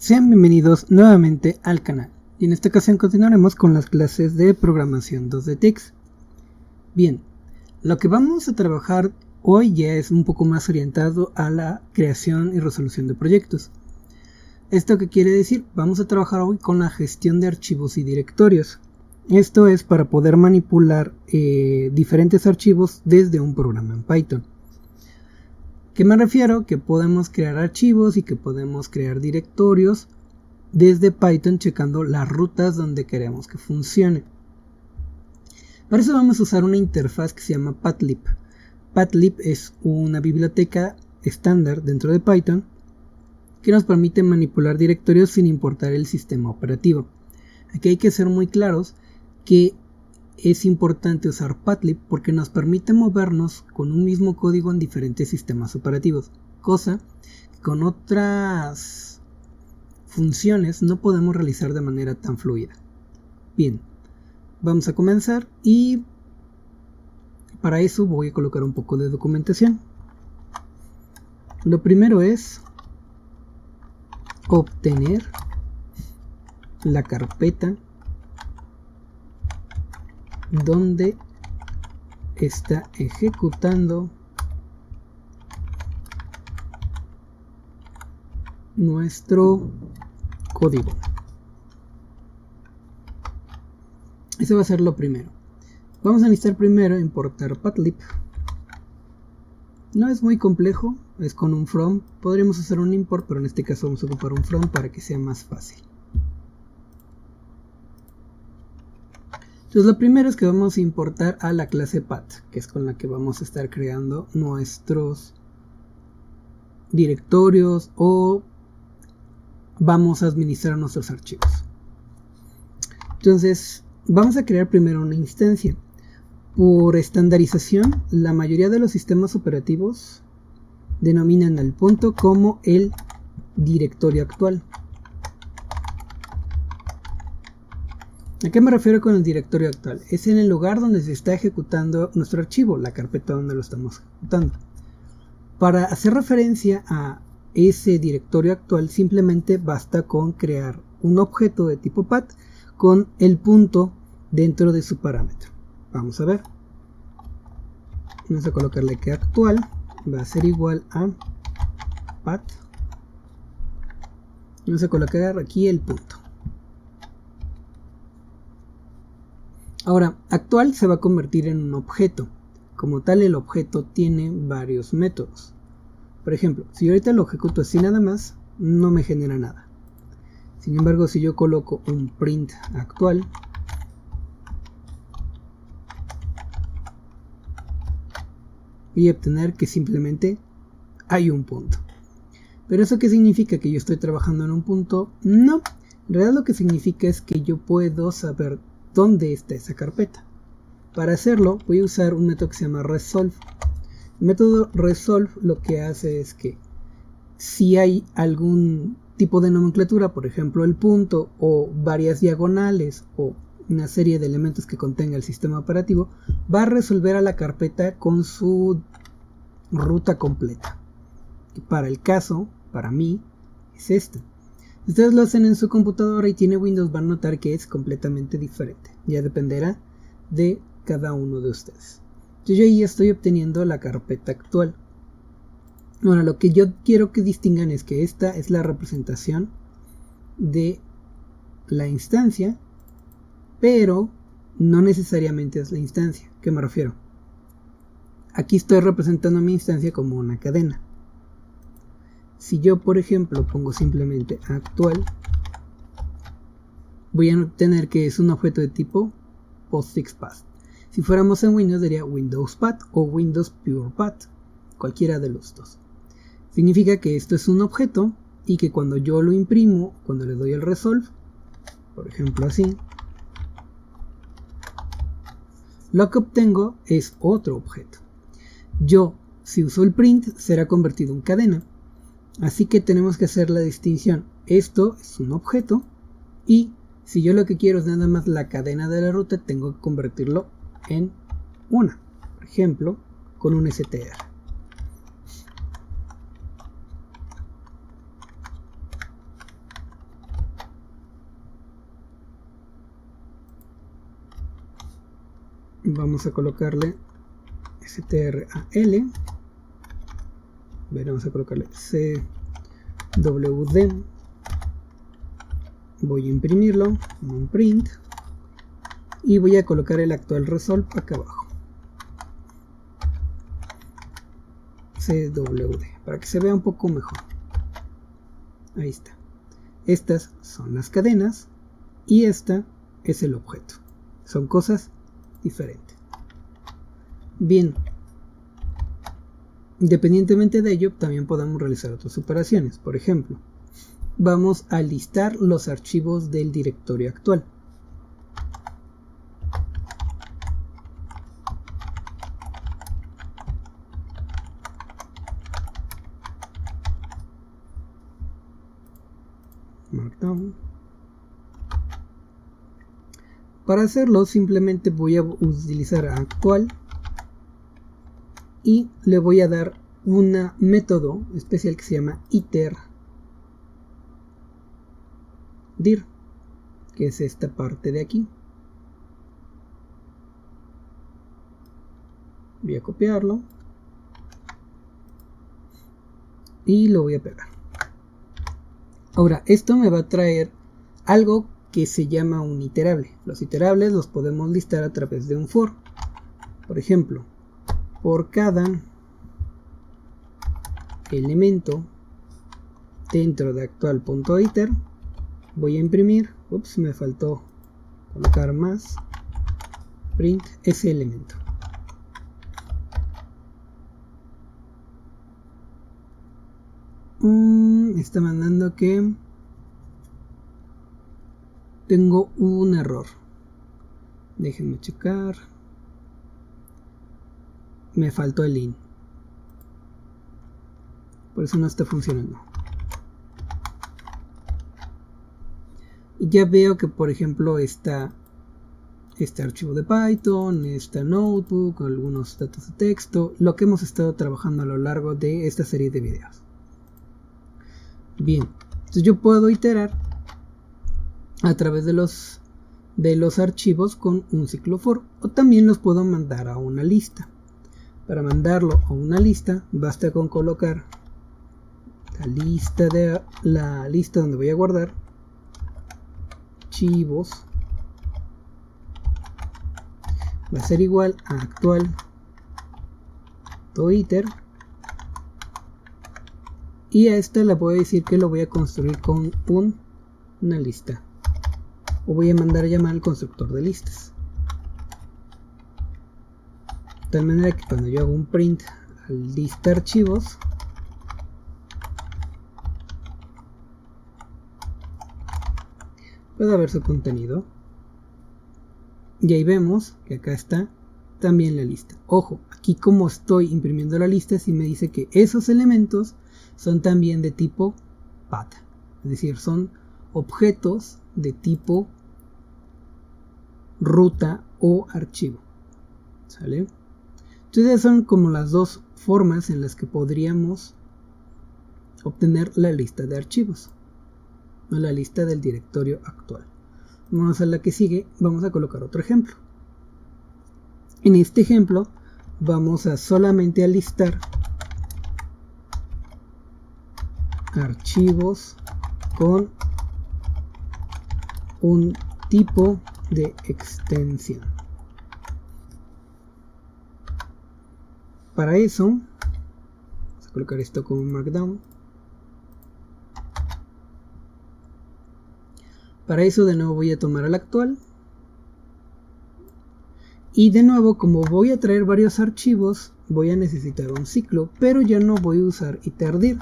Sean bienvenidos nuevamente al canal, y en esta ocasión continuaremos con las clases de programación 2D-TIX. Bien, lo que vamos a trabajar hoy ya es un poco más orientado a la creación y resolución de proyectos. ¿Esto qué quiere decir? Vamos a trabajar hoy con la gestión de archivos y directorios. Esto es para poder manipular diferentes archivos desde un programa en Python. ¿Qué me refiero? Que podemos crear archivos y que podemos crear directorios desde Python checando las rutas donde queremos que funcione. Para eso vamos a usar una interfaz que se llama Pathlib. Pathlib es una biblioteca estándar dentro de Python que nos permite manipular directorios sin importar el sistema operativo. Aquí hay que ser muy claros que es importante usar Pathlib porque nos permite movernos con un mismo código en diferentes sistemas operativos, cosa que con otras funciones no podemos realizar de manera tan fluida. Bien, vamos a comenzar y para eso voy a colocar un poco de documentación. Lo primero es obtener la carpeta donde está ejecutando nuestro código. Eso va a ser lo primero. Vamos a necesitar primero importar Pathlib. No es muy complejo, es con un from. Podríamos hacer un import, pero en este caso vamos a ocupar un from para que sea más fácil. Entonces lo primero es que vamos a importar a la clase Path, que es con la que vamos a estar creando nuestros directorios o vamos a administrar nuestros archivos. Entonces vamos a crear primero una instancia. Por estandarización, la mayoría de los sistemas operativos denominan al punto como el directorio actual. ¿A qué me refiero con el directorio actual? Es en el lugar donde se está ejecutando nuestro archivo, la carpeta donde lo estamos ejecutando. Para hacer referencia a ese directorio actual, simplemente basta con crear un objeto de tipo path con el punto dentro de su parámetro. Vamos a ver. Vamos a colocarle que actual va a ser igual a path. Vamos a colocar aquí el punto. Ahora, actual se va a convertir en un objeto. Como tal, el objeto tiene varios métodos. Por ejemplo, si yo ahorita lo ejecuto así nada más, no me genera nada. Sin embargo, si yo coloco un print actual, voy a obtener que simplemente hay un punto. ¿Pero eso qué significa? ¿Que yo estoy trabajando en un punto? No. En realidad lo que significa es que yo puedo saber dónde está esa carpeta. Para hacerlo voy a usar un método que se llama resolve. El método resolve lo que hace es que si hay algún tipo de nomenclatura, por ejemplo el punto o varias diagonales o una serie de elementos que contenga el sistema operativo, va a resolver a la carpeta con su ruta completa. Y para el caso, para mí, es esta. Si ustedes lo hacen en su computadora y tiene Windows, van a notar que es completamente diferente. Ya dependerá de cada uno de ustedes. Yo ahí estoy obteniendo la carpeta actual. Ahora, lo que yo quiero que distingan es que esta es la representación de la instancia, pero no necesariamente es la instancia. ¿Qué me refiero? Aquí estoy representando mi instancia como una cadena. Si yo, por ejemplo, pongo simplemente actual, voy a obtener que es un objeto de tipo POSIX-Path. Si fuéramos en Windows, sería Windows Path o Windows Pure Path, cualquiera de los dos. Significa que esto es un objeto y que cuando yo lo imprimo, cuando le doy el resolve, por ejemplo así, lo que obtengo es otro objeto. Yo, si uso el print, será convertido en cadena. Así que tenemos que hacer la distinción. Esto es un objeto y si yo lo que quiero es nada más la cadena de la ruta, tengo que convertirlo en una. Por ejemplo, con un str. vamos a colocarle stral, vamos a colocarle cwd, voy a imprimirlo como un print y voy a colocar el actual resolve acá abajo, cwd, para que se vea un poco mejor. Ahí está. Estas son las cadenas y esta es el objeto. Son cosas diferentes. Bien, independientemente de ello, también podemos realizar otras operaciones. Por ejemplo, vamos a listar los archivos del directorio actual. Markdown. Para hacerlo simplemente voy a utilizar actual y le voy a dar un método especial que se llama iter dir, que es esta parte de aquí. Voy a copiarlo y lo voy a pegar. Ahora, esto me va a traer algo que se llama un iterable. Los iterables los podemos listar a través de un for. Por ejemplo, por cada elemento dentro de actual.iter voy a imprimir, me faltó colocar más, print ese elemento. Está mandando que tengo un error. Déjenme checar. Me faltó el in. Por eso no está funcionando. Y ya veo que, por ejemplo, está este archivo de Python, esta notebook, algunos datos de texto, lo que hemos estado trabajando a lo largo de esta serie de videos. Bien, entonces yo puedo iterar a través de los archivos con un ciclo for, o también los puedo mandar a una lista. Para mandarlo a una lista basta con colocar la lista donde voy a guardar archivos, va a ser igual a actual.iter, y a esta le voy a decir que lo voy a construir con una lista, o voy a mandar a llamar al constructor de listas, de tal manera que cuando yo hago un print al lista archivos, pueda ver su contenido, y ahí vemos que acá está también la lista. Ojo, aquí como estoy imprimiendo la lista, sí me dice que esos elementos son también de tipo path, es decir, son objetos de tipo ruta o archivo. ¿Sale? Entonces son como las dos formas en las que podríamos obtener la lista de archivos, o la lista del directorio actual. Vamos a la que sigue, vamos a colocar otro ejemplo. En este ejemplo vamos a solamente a listar archivos con un tipo de extensión. Para eso vamos a colocar esto como markdown. Para eso de nuevo voy a tomar al actual, y de nuevo, como voy a traer varios archivos, voy a necesitar un ciclo, pero ya no voy a usar iterdir,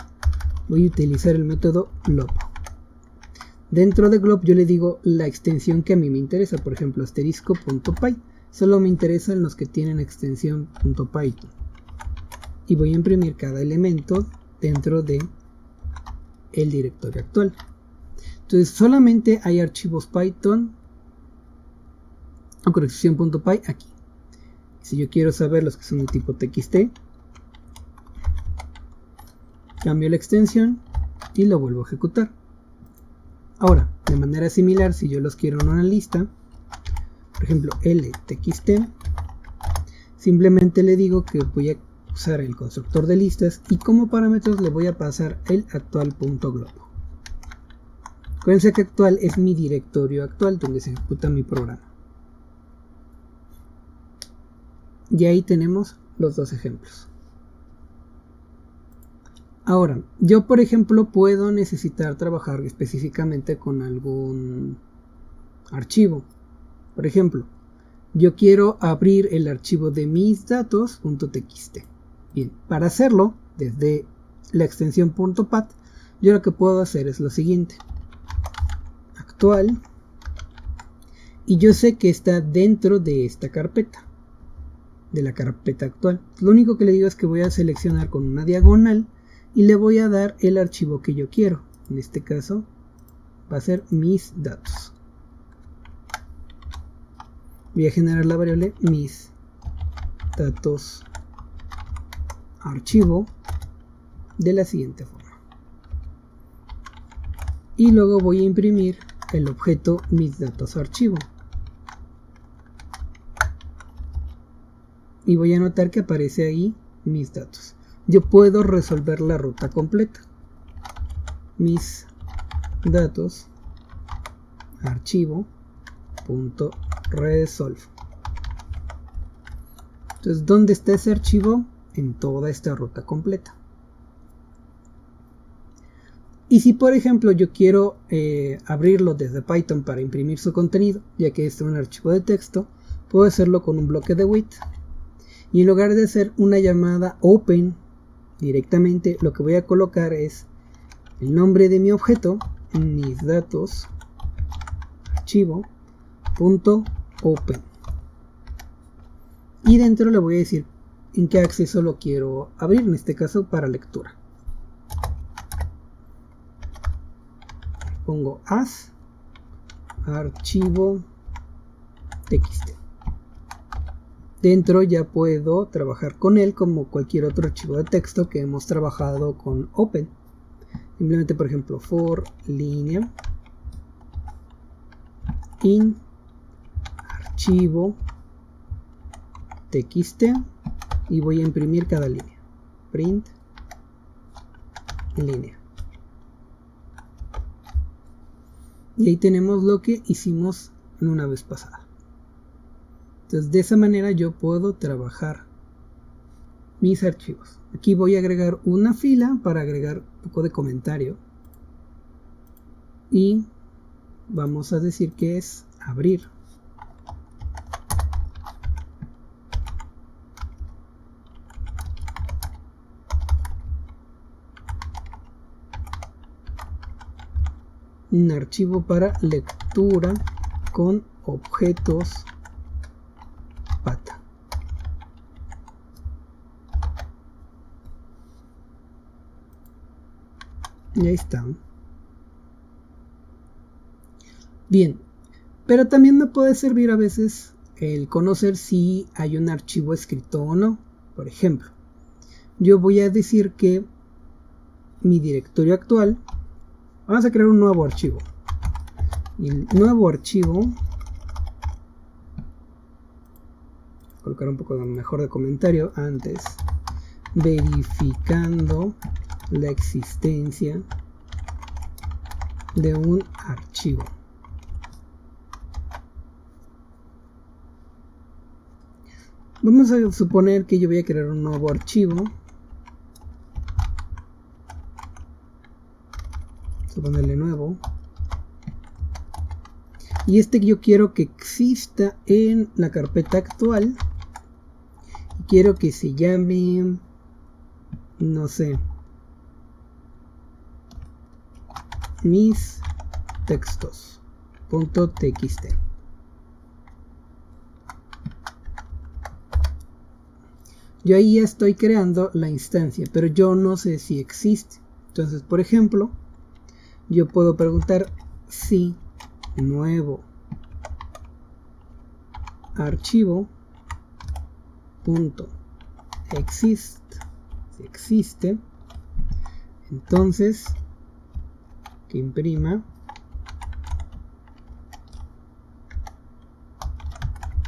voy a utilizar el método glob. Dentro de glob yo le digo la extensión que a mí me interesa, por ejemplo asterisco.py, solo me interesan los que tienen extensión .python, y voy a imprimir cada elemento dentro de el directorio actual. Entonces solamente hay archivos Python o corrección.py aquí. Si yo quiero saber los que son de tipo txt, cambio la extensión y lo vuelvo a ejecutar. Ahora, de manera similar, si yo los quiero en una lista, por ejemplo ltxt, simplemente le digo que voy a usar el constructor de listas y como parámetros le voy a pasar el actual.globo. Acuérdense que actual es mi directorio actual donde se ejecuta mi programa. Y ahí tenemos los dos ejemplos. Ahora, yo por ejemplo puedo necesitar trabajar específicamente con algún archivo. Por ejemplo, yo quiero abrir el archivo de mis datos.txt. Bien, para hacerlo desde la extensión .pat, yo lo que puedo hacer es lo siguiente. Actual. Y yo sé que está dentro de esta carpeta. De la carpeta actual. Lo único que le digo es que voy a seleccionar con una diagonal y le voy a dar el archivo que yo quiero. En este caso va a ser mis datos. Voy a generar la variable mis datos archivo de la siguiente forma. Y luego voy a imprimir el objeto mis datos archivo. Y voy a notar que aparece ahí mis datos. Yo puedo resolver la ruta completa. Mis datos archivo.resolve. Entonces, ¿dónde está ese archivo? En toda esta ruta completa. Y si por ejemplo yo quiero abrirlo desde Python para imprimir su contenido, ya que este es un archivo de texto, puedo hacerlo con un bloque de with. Y en lugar de hacer una llamada open directamente, lo que voy a colocar es el nombre de mi objeto, mis datos archivo.open. Y dentro le voy a decir en qué acceso lo quiero abrir, en este caso para lectura. Pongo as archivo txt. Dentro ya puedo trabajar con él como cualquier otro archivo de texto que hemos trabajado con Open. Simplemente, por ejemplo, for línea in archivo txt y voy a imprimir cada línea. Print línea. Y ahí tenemos lo que hicimos en una vez pasada. Entonces de esa manera yo puedo trabajar mis archivos. Aquí voy a agregar una fila para agregar un poco de comentario. Y vamos a decir que es abrir. Un archivo para lectura con objetos pata. Y ahí está. Bien, pero también me puede servir a veces el conocer si hay un archivo escrito o no. Por ejemplo, yo voy a decir que mi directorio actual, vamos a crear un nuevo archivo. Y el nuevo archivo, colocar un poco mejor de comentario antes, verificando la existencia de un archivo. Vamos a suponer que yo voy a crear un nuevo archivo. Vamos a ponerle nuevo. Y este yo quiero que exista en la carpeta actual. Quiero que se llame, no sé, mis textos.txt. Yo ahí ya estoy creando la instancia, pero yo no sé si existe. Entonces, por ejemplo, yo puedo preguntar si nuevo archivo .exist, si existe, entonces que imprima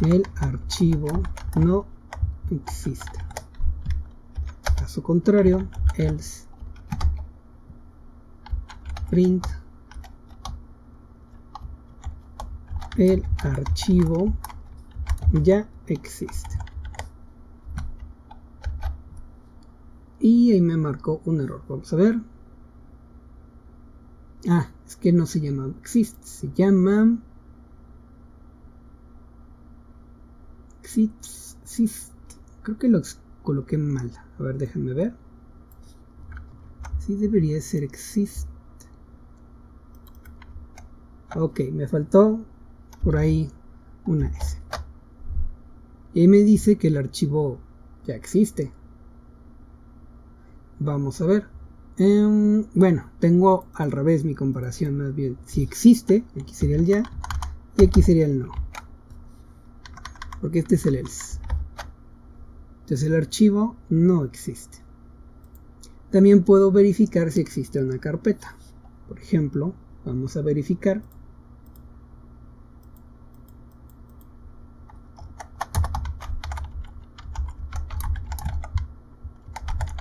el archivo no existe. Caso contrario, else print el archivo ya existe. Y ahí me marcó un error. Vamos a ver. Ah, es que no se llama exist, se llama exist. Creo que lo coloqué mal. A ver, déjenme ver. Sí, debería ser exist. Ok, me faltó por ahí una S. Y me dice que el archivo ya existe. Vamos a ver. Bueno, tengo al revés mi comparación, más bien. Si existe, aquí sería el ya y aquí sería el no. Porque este es el else. Entonces el archivo no existe. También puedo verificar si existe una carpeta. Por ejemplo, vamos a verificar.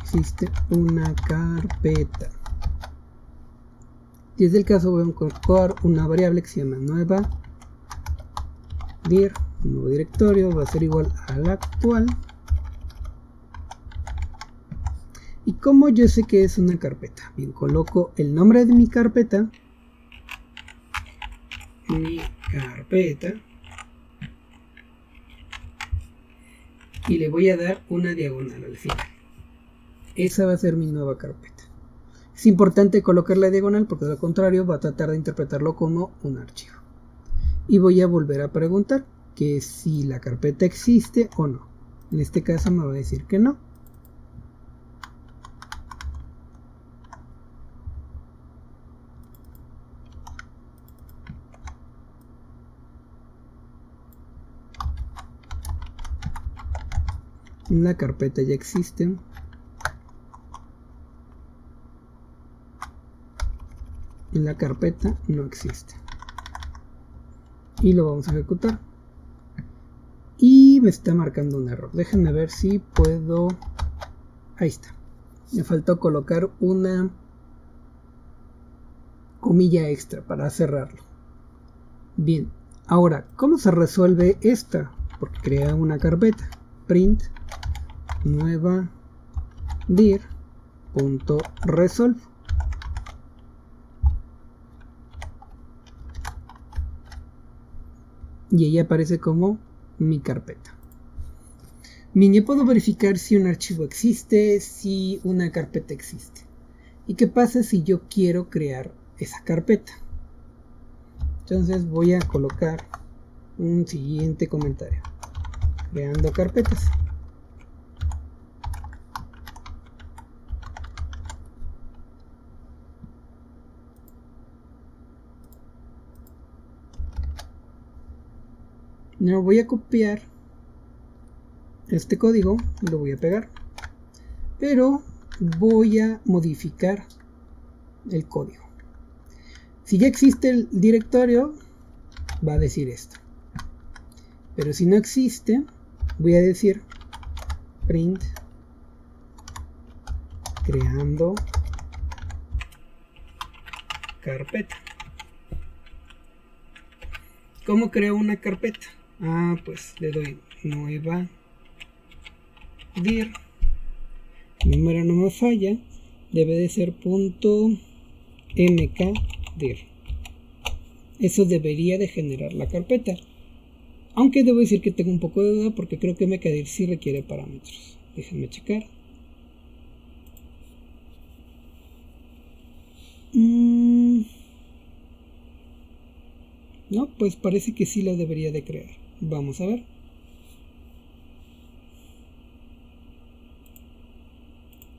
Existe una carpeta. Si es el caso, voy a incorporar una variable que se llama nueva dir, un nuevo directorio, va a ser igual al actual. ¿Y cómo yo sé que es una carpeta? Bien, coloco el nombre de mi carpeta, y le voy a dar una diagonal al final. Esa va a ser mi nueva carpeta. Es importante colocar la diagonal porque de lo contrario va a tratar de interpretarlo como un archivo. Y voy a volver a preguntar que si la carpeta existe o no. En este caso me va a decir que no. La carpeta ya existe. En la carpeta no existe. Y lo vamos a ejecutar. Y me está marcando un error. Déjenme ver si puedo. Ahí está. Me faltó colocar una comilla extra para cerrarlo. Bien. Ahora, ¿cómo se resuelve esta? Porque crea una carpeta. Print nueva dir.resolve. Y ella aparece como mi carpeta. Bien, ya puedo verificar si un archivo existe, si una carpeta existe. ¿Y qué pasa si yo quiero crear esa carpeta? Entonces voy a colocar un siguiente comentario. Creando carpetas. No voy a copiar este código y lo voy a pegar, pero voy a modificar el código. Si ya existe el directorio, va a decir esto, pero si no existe, voy a decir print creando carpeta. ¿Cómo creo una carpeta? Pues le doy nueva dir, número no me falla, debe de ser .mkdir. Eso debería de generar la carpeta, aunque debo decir que tengo un poco de duda porque creo que mkdir sí requiere parámetros. Déjenme checar. No, pues parece que sí lo debería de crear. Vamos a ver.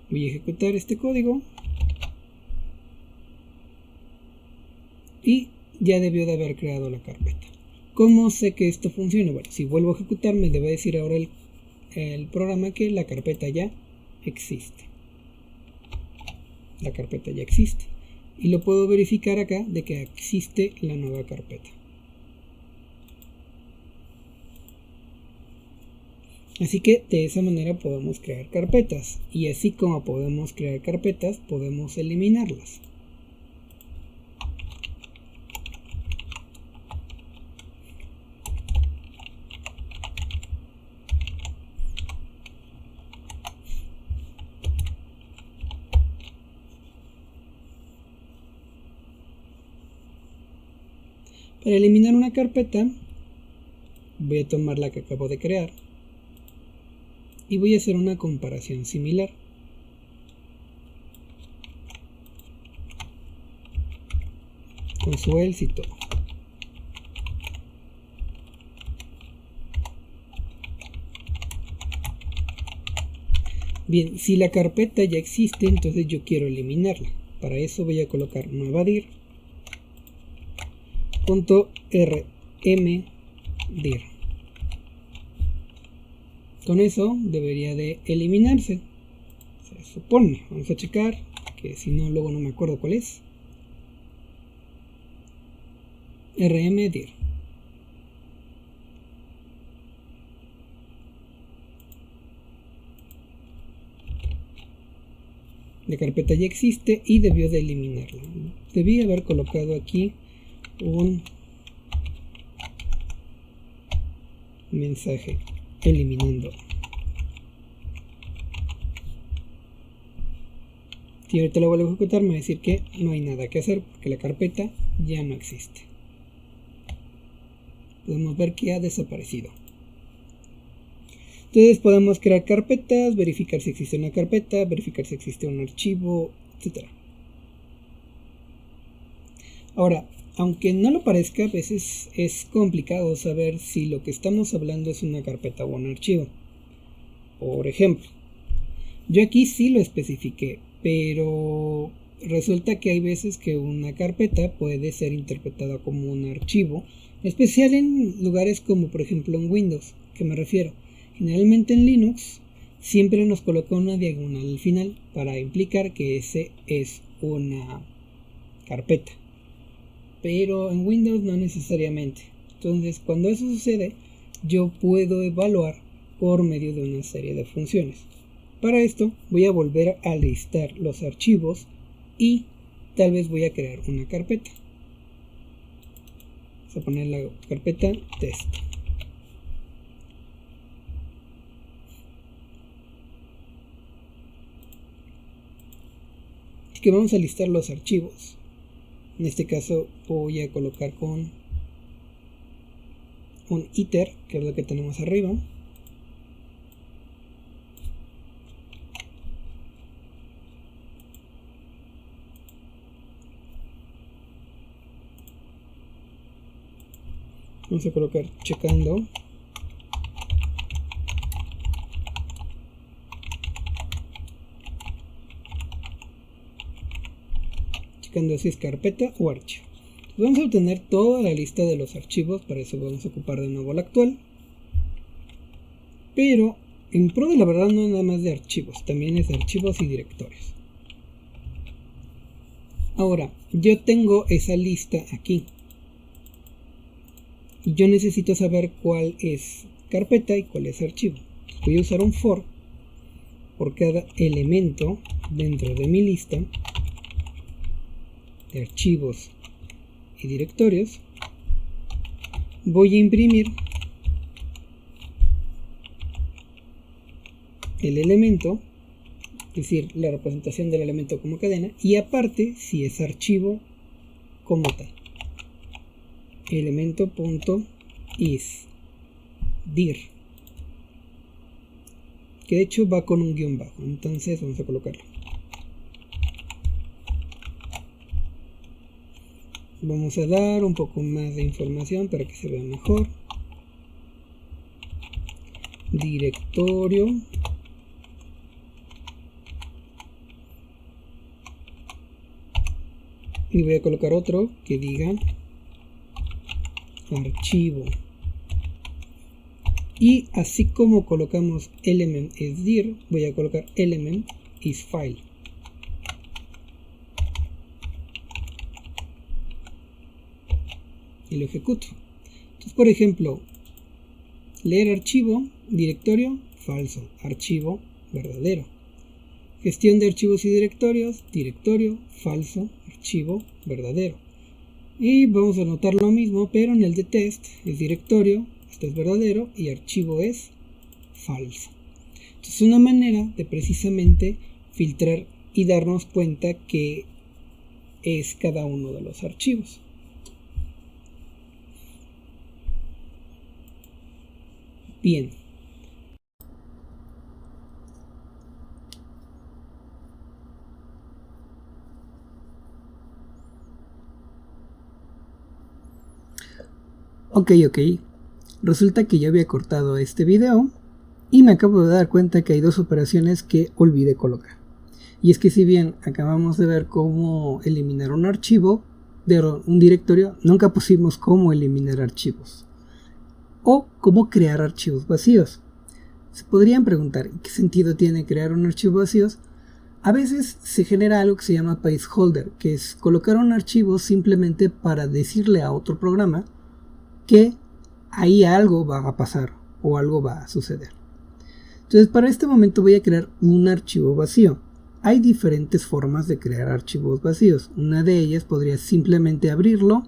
Voy a ejecutar este código. Y ya debió de haber creado la carpeta. ¿Cómo sé que esto funciona? Bueno, si vuelvo a ejecutar me debe decir ahora el programa que la carpeta ya existe. La carpeta ya existe. Y lo puedo verificar acá de que existe la nueva carpeta. Así que de esa manera podemos crear carpetas, y así como podemos crear carpetas, podemos eliminarlas. Para eliminar una carpeta, voy a tomar la que acabo de crear y voy a hacer una comparación similar. Con su else y todo. Bien, si la carpeta ya existe, entonces yo quiero eliminarla. Para eso voy a colocar nueva dir .rmdir. Con eso debería de eliminarse, se supone. Vamos a checar, que si no luego no me acuerdo cuál es. rmdir. La carpeta ya existe y debió de eliminarla. Debí haber colocado aquí un mensaje eliminando. Si ahorita lo vuelvo a ejecutar, me va a decir que no hay nada que hacer porque la carpeta ya no existe. Podemos ver que ha desaparecido. Entonces podemos crear carpetas, verificar si existe una carpeta, verificar si existe un archivo, etc. Ahora, aunque no lo parezca, a veces es complicado saber si lo que estamos hablando es una carpeta o un archivo. Por ejemplo, yo aquí sí lo especifiqué, pero resulta que hay veces que una carpeta puede ser interpretada como un archivo, en especial en lugares como por ejemplo en Windows, que me refiero. Generalmente en Linux siempre nos coloca una diagonal al final para implicar que ese es una carpeta. Pero en Windows no necesariamente. Entonces, cuando eso sucede, yo puedo evaluar por medio de una serie de funciones. Para esto voy a volver a listar los archivos y tal vez voy a crear una carpeta. Vamos a poner la carpeta test. Así que vamos a listar los archivos. En este caso voy a colocar con un iter, que es lo que tenemos arriba. Vamos a colocar checando. Checando si es carpeta o archivo. Vamos a obtener toda la lista de los archivos. Para eso vamos a ocupar de nuevo la actual. Pero en pro de la verdad no es nada más de archivos, también es de archivos y directorios. Ahora, yo tengo esa lista aquí. Y yo necesito saber cuál es carpeta y cuál es archivo. Voy a usar un for por cada elemento dentro de mi lista de archivos y directorios. Voy a imprimir el elemento, es decir, la representación del elemento como cadena, y aparte si es archivo como tal. Elemento.isDir, que de hecho va con un guión bajo, entonces vamos a colocarlo. Vamos a dar un poco más de información para que se vea mejor. Directorio. Y voy a colocar otro que diga archivo. Y así como colocamos element is dir, voy a colocar element is file. Y lo ejecuto. Entonces, por ejemplo, leer archivo directorio, falso, archivo, verdadero. Gestión de archivos y directorios, directorio, falso, archivo, verdadero. Y vamos a anotar lo mismo, pero en el de test es directorio, esto es verdadero y archivo es falso. Entonces, una manera de precisamente filtrar y darnos cuenta que es cada uno de los archivos. Bien. Ok. Resulta que yo había cortado este video y me acabo de dar cuenta que hay dos operaciones que olvidé colocar. Y es que si bien acabamos de ver cómo eliminar un archivo de un directorio, nunca pusimos cómo eliminar archivos o cómo crear archivos vacíos. Se podrían preguntar, ¿qué sentido tiene crear un archivo vacío? A veces se genera algo que se llama placeholder, que es colocar un archivo simplemente para decirle a otro programa que ahí algo va a pasar o algo va a suceder. Entonces, para este momento voy a crear un archivo vacío. Hay diferentes formas de crear archivos vacíos. Una de ellas podría simplemente abrirlo,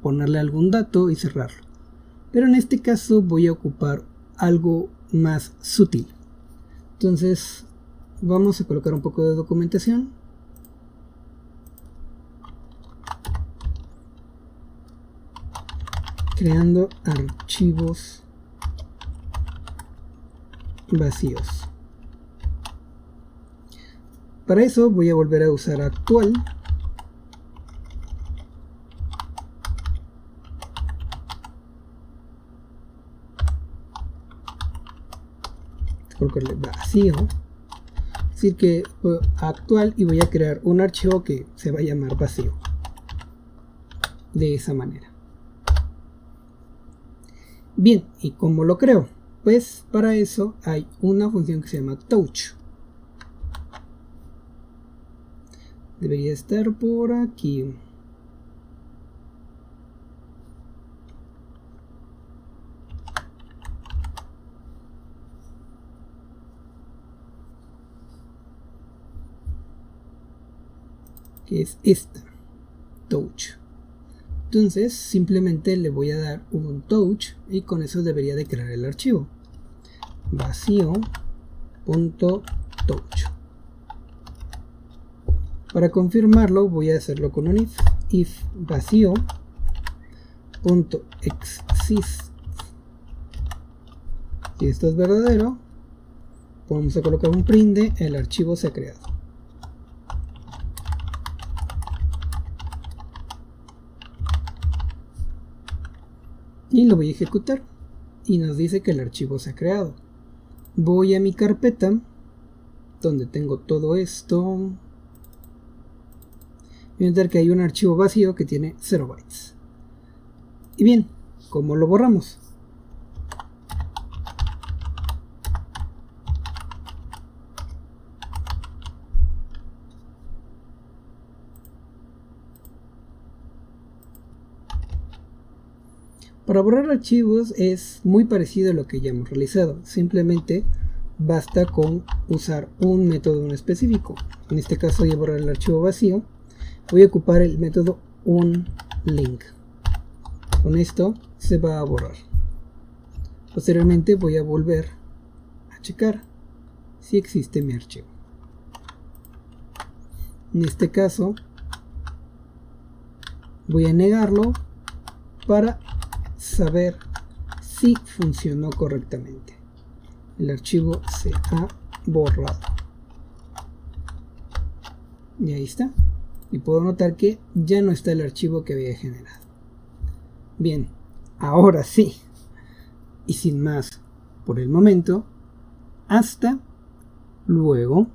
ponerle algún dato y cerrarlo. Pero en este caso voy a ocupar algo más sutil. Entonces vamos a colocar un poco de documentación. Creando archivos vacíos. Para eso voy a volver a usar actual. Colocarle vacío. Es decir que actual y voy a crear un archivo que se va a llamar vacío. De esa manera. Bien, ¿y cómo lo creo? Pues para eso hay una función que se llama touch. Debería estar por aquí. Que es esta, touch. Entonces simplemente le voy a dar un touch y con eso debería de crear el archivo vacío.touch. Para confirmarlo voy a hacerlo con un if vacío.exist. Si esto es verdadero, vamos a colocar un print de el archivo se ha creado. Y lo voy a ejecutar y nos dice que el archivo se ha creado. Voy a mi carpeta donde tengo todo esto. Voy a ver que hay un archivo vacío que tiene 0 bytes. Y bien, ¿cómo lo borramos? Para borrar archivos es muy parecido a lo que ya hemos realizado. Simplemente basta con usar un método en específico. En este caso voy a borrar el archivo vacío. Voy a ocupar el método onLink. Con esto se va a borrar. Posteriormente voy a volver a checar si existe mi archivo. En este caso voy a negarlo para saber si funcionó correctamente. El archivo se ha borrado. Y ahí está. Y puedo notar que ya no está el archivo que había generado. Bien, ahora sí. Y sin más por el momento, hasta luego.